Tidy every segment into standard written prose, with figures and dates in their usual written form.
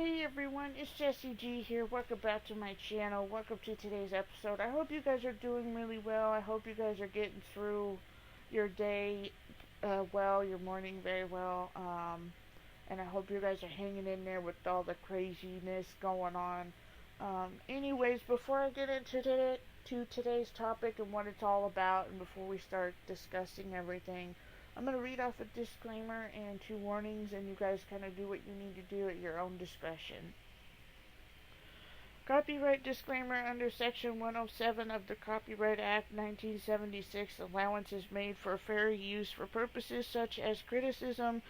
Hey everyone, it's Jessie G here. Welcome back to my channel. Welcome to today's episode. I hope you guys are doing really well. I hope you guys are getting through your day well, your morning very well. And I hope you guys are hanging in there with all the craziness going on. Anyways, before I get into today's topic and what it's all about, and before we start discussing everything, I'm going to read off a disclaimer and two warnings, and you guys kind of do what you need to do at your own discretion. Copyright disclaimer under Section 107 of the Copyright Act 1976. Allowance is made for fair use for purposes such as criticism,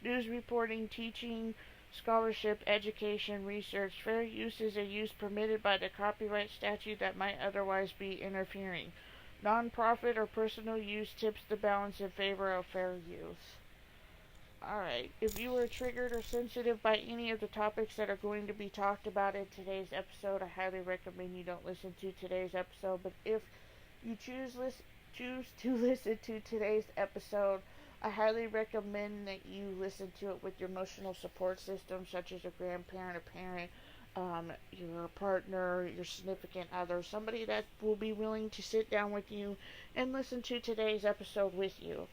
news reporting, teaching, scholarship, education, research. Fair use is a use permitted by the copyright statute that might otherwise be interfering. Non-profit or personal use tips the balance in favor of fair use. Alright, if you are triggered or sensitive by any of the topics that are going to be talked about in today's episode, I highly recommend you don't listen to today's episode. But if you choose to listen to today's episode, I highly recommend that you listen to it with your emotional support system, such as a grandparent, a parent, your partner, your significant other, somebody that will be willing to sit down with you and listen to today's episode with you.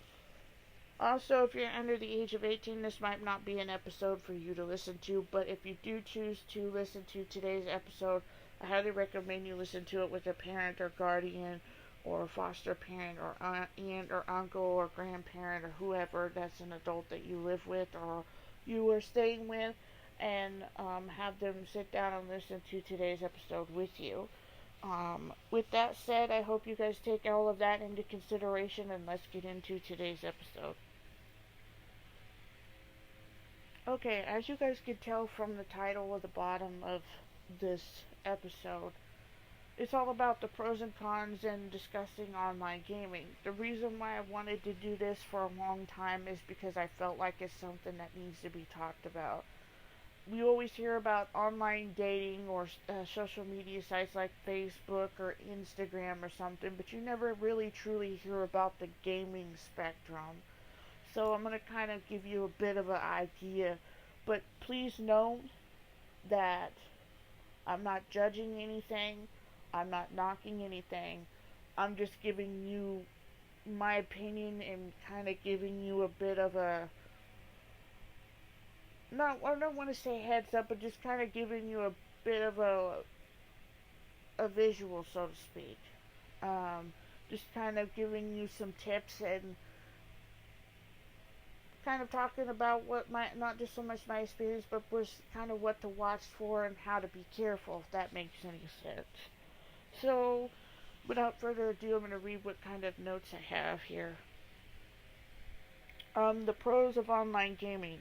Also, if you're under the age of 18, this might not be an episode for you to listen to, but if you do choose to listen to today's episode, I highly recommend you listen to it with a parent or guardian or a foster parent or aunt or uncle or grandparent or whoever that's an adult that you live with or you are staying with, and have them sit down and listen to today's episode with you. With that said, I hope you guys take all of that into consideration, and let's get into today's episode. Okay, as you guys can tell from the title at the bottom of this episode, it's all about the pros and cons and discussing online gaming. The reason why I wanted to do this for a long time is because I felt like it's something that needs to be talked about. We always hear about online dating or social media sites like Facebook or Instagram or something, but you never really truly hear about the gaming spectrum. So I'm going to kind of give you a bit of an idea, but please know that I'm not judging anything, I'm not knocking anything, I'm just giving you my opinion and kind of giving you a bit of a, not, I don't want to say heads up, but just kind of giving you a bit of a visual, so to speak. Just kind of giving you some tips and kind of talking about what my, not just so much my experience, but was kind of what to watch for and how to be careful, if that makes any sense. So, without further ado, I'm going to read what kind of notes I have here. The pros of online gaming.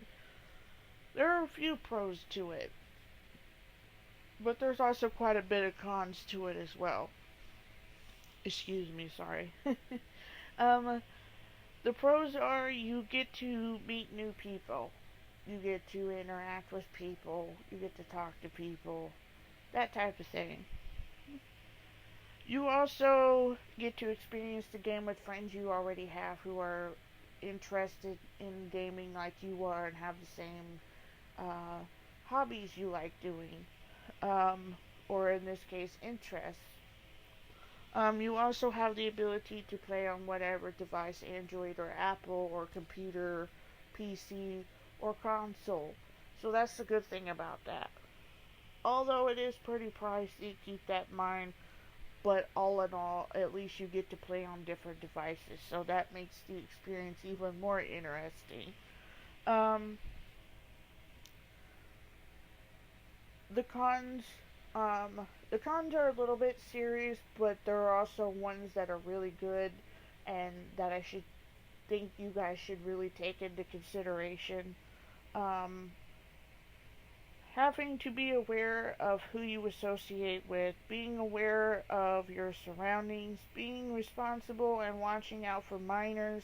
There are a few pros to it, but there's also quite a bit of cons to it as well. Excuse me, sorry. um, the pros are you get to meet new people, you get to interact with people, you get to talk to people, that type of thing. You also get to experience the game with friends you already have who are interested in gaming like you are and have the same uh, hobbies you like doing, or in this case, interests. You also have the ability to play on whatever device, Android or Apple or computer, PC, or console. So that's the good thing about that. Although it is pretty pricey, keep that in mind. But all in all, at least you get to play on different devices. So that makes the experience even more interesting. Um, the cons, the cons are a little bit serious, but there are also ones that are really good and that I should think you guys should really take into consideration. Um, Having to be aware of who you associate with, being aware of your surroundings, being responsible and watching out for minors.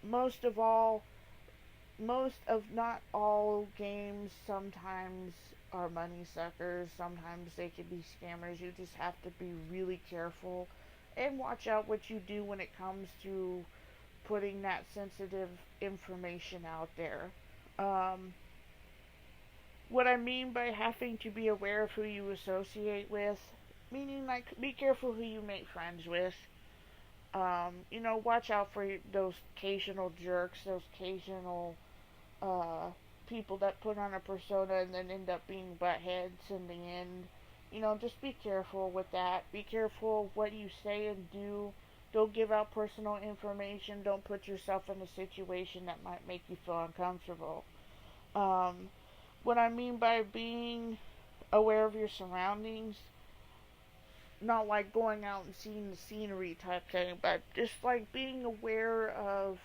Most of all, most of not all games sometimes are money suckers, sometimes they can be scammers. You just have to be really careful and watch out what you do when it comes to putting that sensitive information out there. Um, What I mean by having to be aware of who you associate with, meaning like be careful who you make friends with. Watch out for those occasional jerks, those occasional uh, people that put on a persona and then end up being buttheads in the end. Just be careful with that. Be careful what you say and do. Don't give out personal information. Don't put yourself in a situation that might make you feel uncomfortable. Um, what I mean by being aware of your surroundings, not like going out and seeing the scenery type thing, but just like being aware of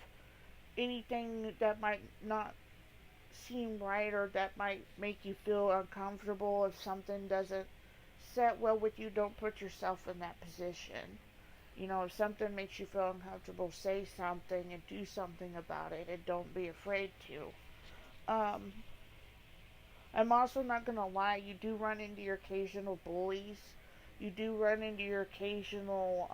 anything that might not seem right or that might make you feel uncomfortable. If something doesn't set well with you, don't put yourself in that position. If something makes you feel uncomfortable, say something and do something about it, and don't be afraid to. I'm also not gonna lie, you do run into your occasional bullies. You do run into your occasional,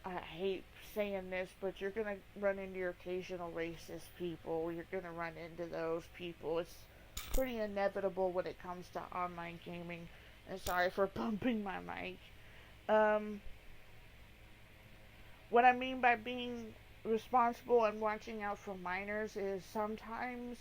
I hate saying this, but you're gonna run into your occasional racist people. You're gonna run into those people. It's pretty inevitable when it comes to online gaming. And sorry for bumping my mic. Um, what I mean by being responsible and watching out for minors is sometimes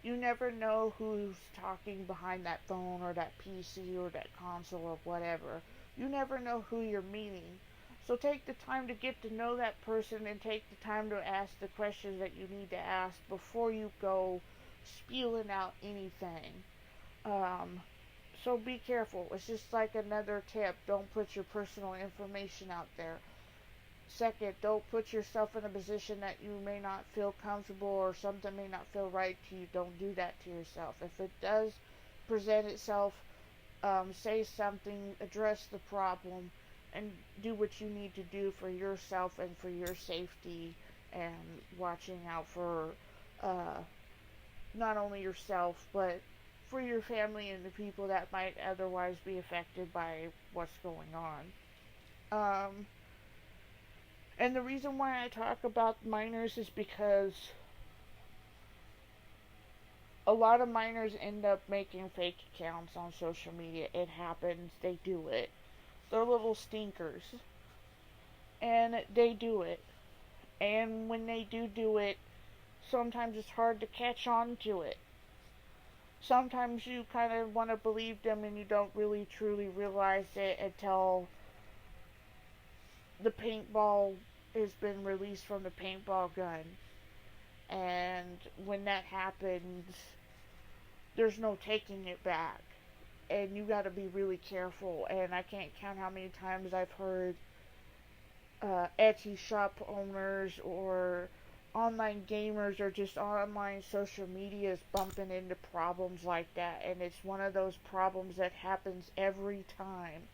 you never know who's talking behind that phone or that PC or that console or whatever. You never know who you're meeting. So take the time to get to know that person and take the time to ask the questions that you need to ask before you go spewing out anything. Um, so be careful. It's just like another tip. Don't put your personal information out there. Second, don't put yourself in a position that you may not feel comfortable or something may not feel right to you. Don't do that to yourself. If it does present itself, say something, address the problem, and do what you need to do for yourself and for your safety and watching out for uh, not only yourself but for your family and the people that might otherwise be affected by what's going on. Um, and the reason why I talk about minors is because a lot of minors end up making fake accounts on social media. It happens. They do it. They're little stinkers. And they do it. And when they do it, sometimes it's hard to catch on to it. Sometimes you kind of want to believe them and you don't really truly realize it until the paintball has been released from the paintball gun. And when that happens, there's no taking it back. And you gotta be really careful. And I can't count how many times I've heard Etsy shop owners or online gamers or just online social medias bumping into problems like that. And it's one of those problems that happens every time.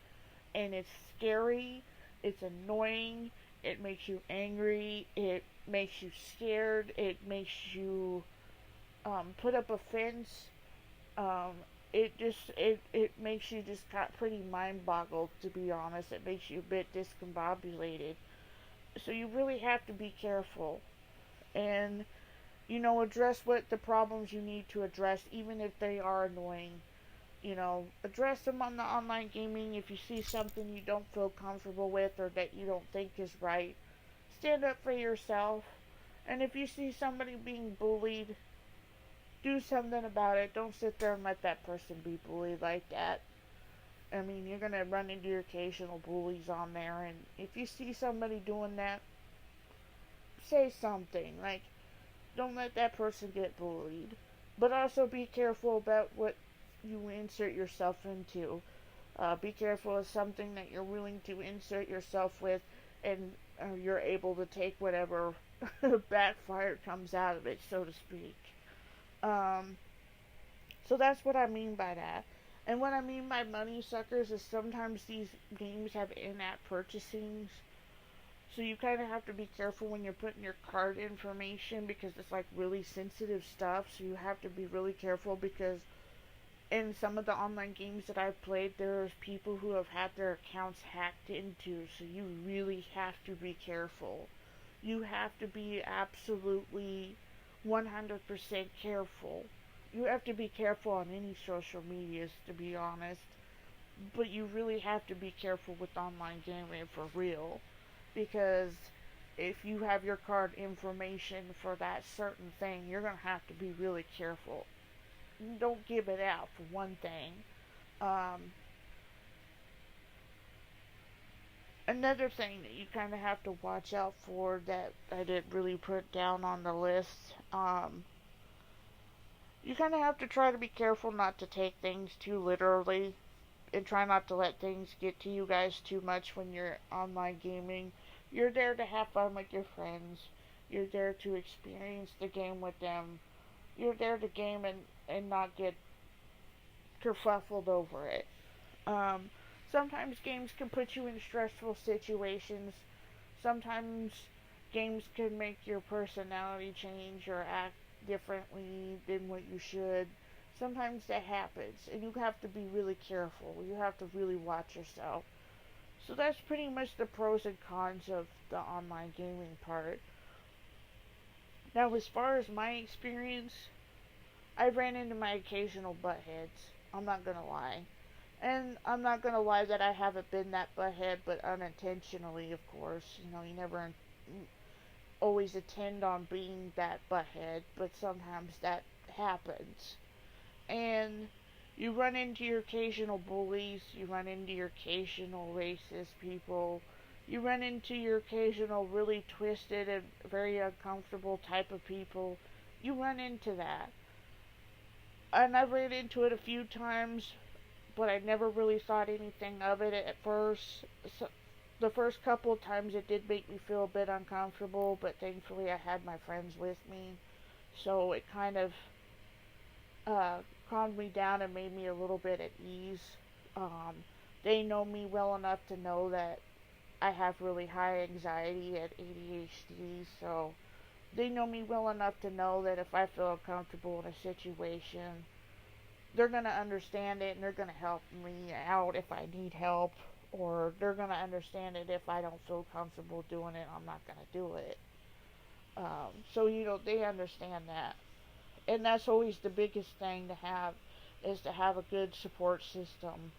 And it's scary, it's annoying, it makes you angry, it makes you scared, it makes you put up a fence. Um, it makes you just got pretty mind boggled, to be honest. It makes you a bit discombobulated. So you really have to be careful and address what the problems you need to address, even if they are annoying. Address them on the online gaming. If you see something you don't feel comfortable with or that you don't think is right, stand up for yourself. And if you see somebody being bullied, do something about it. Don't sit there and let that person be bullied like that. I mean, you're going to run into your occasional bullies on there, and if you see somebody doing that, say something. Like, don't let that person get bullied. But also be careful about what you insert yourself into. Be careful of something that you're willing to insert yourself with, and you're able to take whatever backfire comes out of it, so to speak. Um, so that's what I mean by that. And what I mean by money suckers is sometimes these games have in-app purchasing. So you kind of have to be careful when you're putting your card information because it's like really sensitive stuff. So you have to be really careful because in some of the online games that I've played, there's people who have had their accounts hacked into. So you really have to be careful. You have to be absolutely 100% careful You have to be careful on any social medias, to be honest. But you really have to be careful with online gaming for real. Because if you have your card information for that certain thing, you're going to have to be really careful. Don't give it out, for one thing. Um, Another thing that you kind of have to watch out for that I didn't really put down on the list, you kind of have to try to be careful not to take things too literally and try not to let things get to you guys too much when you're online gaming. You're there to have fun with your friends. You're there to experience the game with them. You're there to game and not get kerfuffled over it. Um, Sometimes games can put you in stressful situations. Sometimes games can make your personality change or act differently than what you should. Sometimes that happens, and you have to be really careful. You have to really watch yourself. So that's pretty much the pros and cons of the online gaming part. Now, as far as my experience, I ran into my occasional butt heads. I'm not gonna lie. And I'm not gonna lie that I haven't been that butthead, but unintentionally, of course. You know, you never always intend on being that butthead, but sometimes that happens. And you run into your occasional bullies, you run into your occasional racist people, you run into your occasional really twisted and very uncomfortable type of people. You run into that. And I've ran into it a few times, but I never really thought anything of it at first. So the first couple of times it did make me feel a bit uncomfortable, but thankfully I had my friends with me, so it kind of uh, calmed me down and made me a little bit at ease. Um, they know me well enough to know that I have really high anxiety and ADHD, so they know me well enough to know that if I feel uncomfortable in a situation, they're going to understand it and they're going to help me out if I need help, or they're going to understand it if I don't feel comfortable doing it, I'm not going to do it. So, they understand that. And that's always the biggest thing to have, is to have a good support system,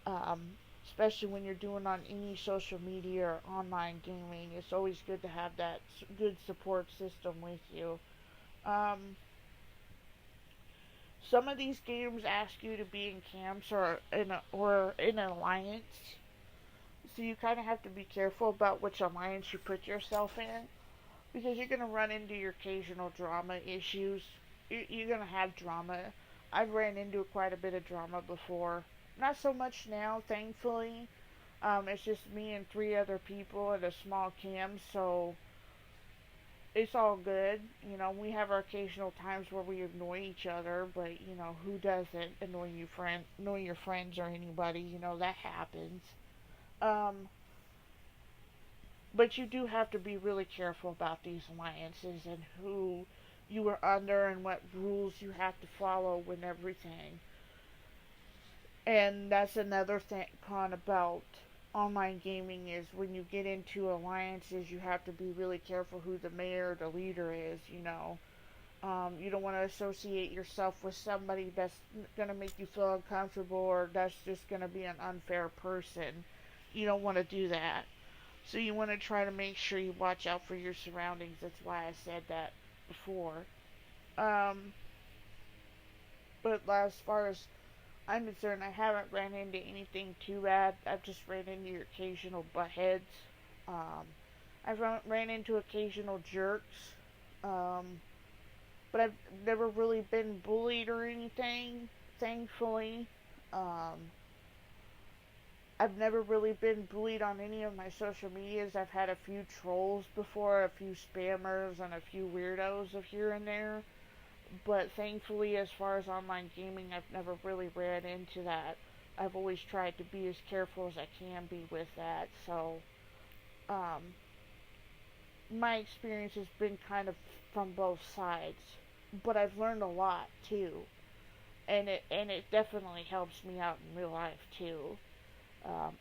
um, especially when you're doing on any social media or online gaming. It's always good to have that good support system with you. Um, some of these games ask you to be in camps or in an alliance, so you kind of have to be careful about which alliance you put yourself in, because you're gonna run into your occasional drama issues. You're gonna have drama. I've ran into quite a bit of drama before. Not so much now, thankfully. It's just me and three other people at a small camp, so it's all good. We have our occasional times where we annoy each other, but who doesn't annoy your friends or anybody? That happens. Um, but you do have to be really careful about these alliances and who you are under and what rules you have to follow and everything. And that's another con about online gaming, is when you get into alliances, you have to be really careful who the mayor or the leader is. You don't want to associate yourself with somebody that's going to make you feel uncomfortable, or that's just going to be an unfair person. You don't want to do that. So you want to try to make sure you watch out for your surroundings. That's why I said that before. Um, but as far as I'm concerned, I haven't ran into anything too bad. I've just ran into your occasional buttheads. Um, I've ran into occasional jerks. Um, but I've never really been bullied or anything, thankfully. Um, I've never really been bullied on any of my social medias. I've had a few trolls before, a few spammers, and a few weirdos of here and there. But thankfully, as far as online gaming, I've never really ran into that. I've always tried to be as careful as I can be with that. So, um, my experience has been kind of from both sides. But I've learned a lot too. And it definitely helps me out in real life too.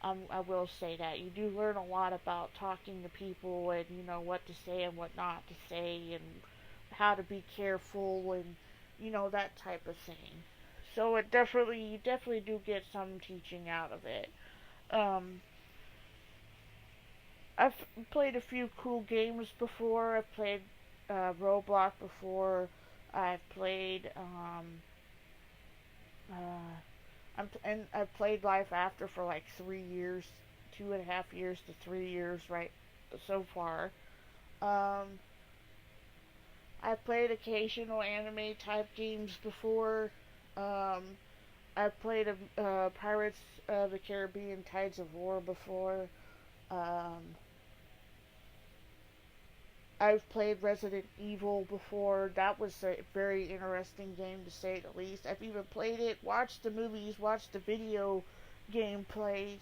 I will say that you do learn a lot about talking to people, and what to say and what not to say, and how to be careful, and that type of thing. So it definitely, you definitely do get some teaching out of it. Um, I've played a few cool games before. I've played Roblox before. I've played and I've played Life After for like 3 years, 2.5 years to 3 years right so far. Um, I've played occasional anime type games before. Um, I've played Pirates of the Caribbean Tides of War before. Um, I've played Resident Evil before. That was a very interesting game to say the least. I've even played it, watched the movies, watched the video gameplays,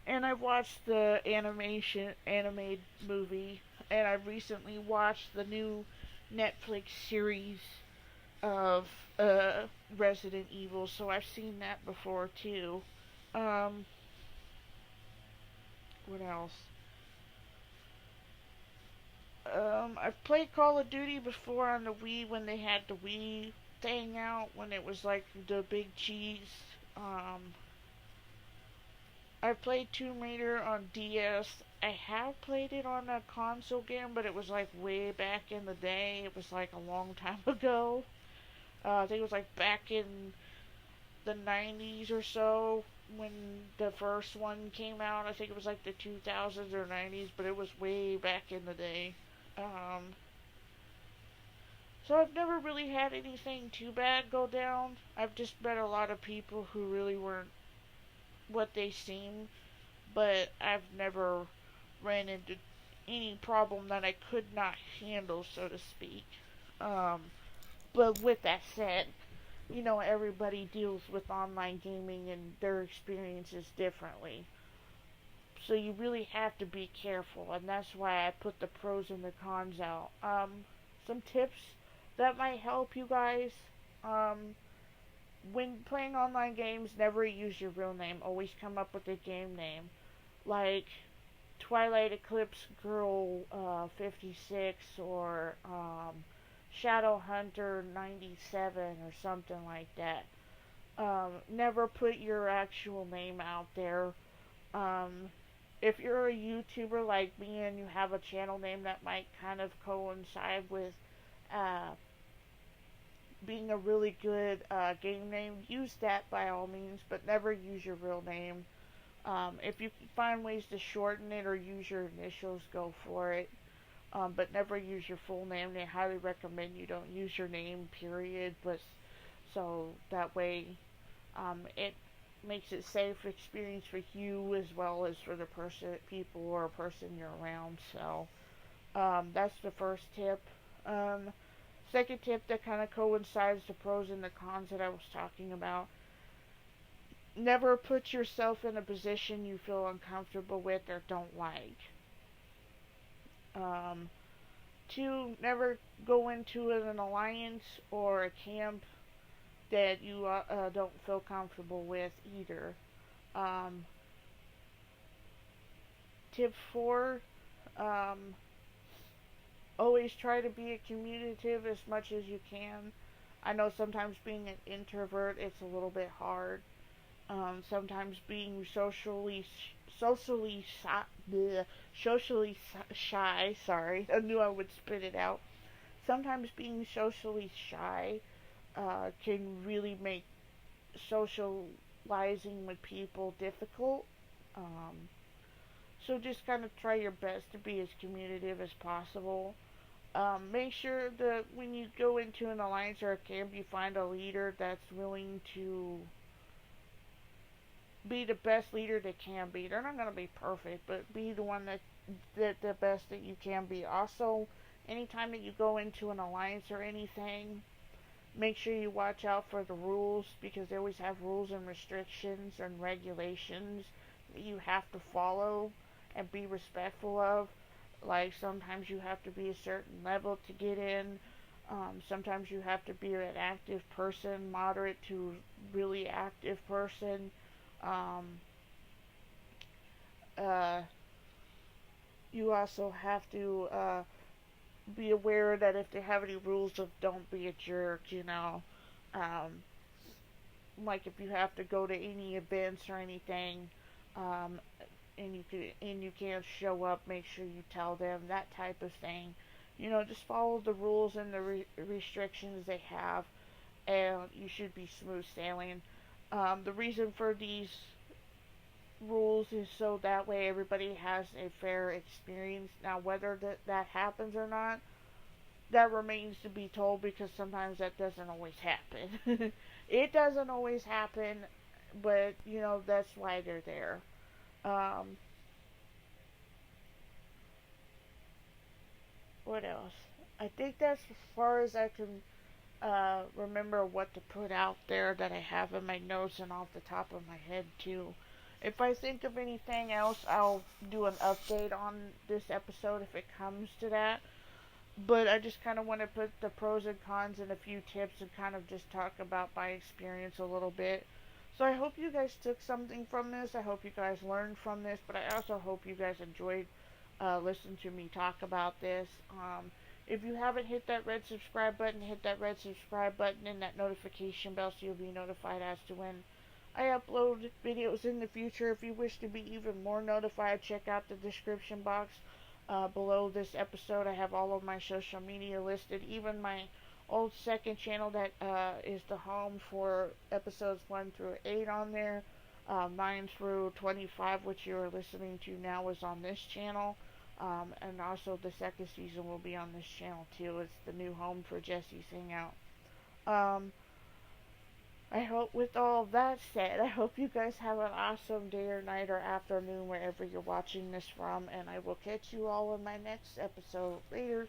and I've watched the animated movie, and I've recently watched the new Netflix series of Resident Evil, so I've seen that before too. Um, what else? I've played Call of Duty before on the Wii when they had the Wii thing out, when it was like the big cheese. Um, I've played Tomb Raider on DS. I have played it on a console game, but it was like way back in the day. It was like a long time ago. I think it was like back in the 90s or so when the first one came out. I think it was like the 2000s or 90s, but it was way back in the day. Um, so I've never really had anything too bad go down. I've just met a lot of people who really weren't what they seem, but I've never ran into any problem that I could not handle, so to speak. Um, but with that said, everybody deals with online gaming and their experiences differently. So you really have to be careful, and that's why I put the pros and the cons out. Some tips that might help you guys. Um, when playing online games, never use your real name. Always come up with a game name. Like Twilight Eclipse Girl 56 or Shadow Hunter 97 or something like that. Never put your actual name out there. Um, if you're a YouTuber like me and you have a channel name that might kind of coincide with uh, being a really good game name, use that by all means, but never use your real name. If you can find ways to shorten it or use your initials, go for it. But never use your full name. They highly recommend you don't use your name, period. But so that way, it makes it safe experience for you as well as for the people or person you're around. So that's the first tip. Um, Second tip that kind of coincides the pros and the cons that I was talking about. Never put yourself in a position you feel uncomfortable with or don't like. Um, Two, never go into an alliance or a camp that you don't feel comfortable with either. Um, Tip four, um, always try to be communicative as much as you can. I know sometimes being an introvert it's a little bit hard. Sometimes being socially bleh, socially shy. Sorry, I knew I would spit it out. Sometimes being socially shy can really make socializing with people difficult. Um, so just kind of try your best to be as communicative as possible. Make sure that when you go into an alliance or a camp, you find a leader that's willing to be the best leader they can be. They're not going to be perfect, but be the one that the best that you can be. Also, anytime that you go into an alliance or anything, make sure you watch out for the rules because they always have rules and restrictions and regulations that you have to follow and be respectful of. Like sometimes you have to be a certain level to get in. Sometimes you have to be an active person, moderate to really active person. Um, uh, you also have to be aware that if they have any rules of don't be a jerk, um, like if you have to go to any events or anything, um, and you can't show up, make sure you tell them, that type of thing. Just follow the rules and the restrictions they have, and you should be smooth sailing. The reason for these rules is so that way everybody has a fair experience. Now, whether that happens or not, that remains to be told, because sometimes that doesn't always happen. It doesn't always happen, but that's why they're there. Um, what else? I think that's as far as I can remember what to put out there that I have in my notes and off the top of my head too. If I think of anything else, I'll do an update on this episode if it comes to that. But I just kind of want to put the pros and cons and a few tips and kind of just talk about my experience a little bit. So I hope you guys took something from this. I hope you guys learned from this, but I also hope you guys enjoyed listening to me talk about this. If you haven't hit that red subscribe button, hit that red subscribe button and that notification bell so you'll be notified as to when I upload videos in the future. If you wish to be even more notified, check out the description box below this episode. I have all of my social media listed, even my old second channel that is the home for episodes 1 through 8 on there. 9 through 25, which you are listening to now, is on this channel. And also the second season will be on this channel too. It's the new home for Jessie's hangout. Um, I hope, with all that said, I hope you guys have an awesome day or night or afternoon wherever you're watching this from, and I will catch you all in my next episode. Later.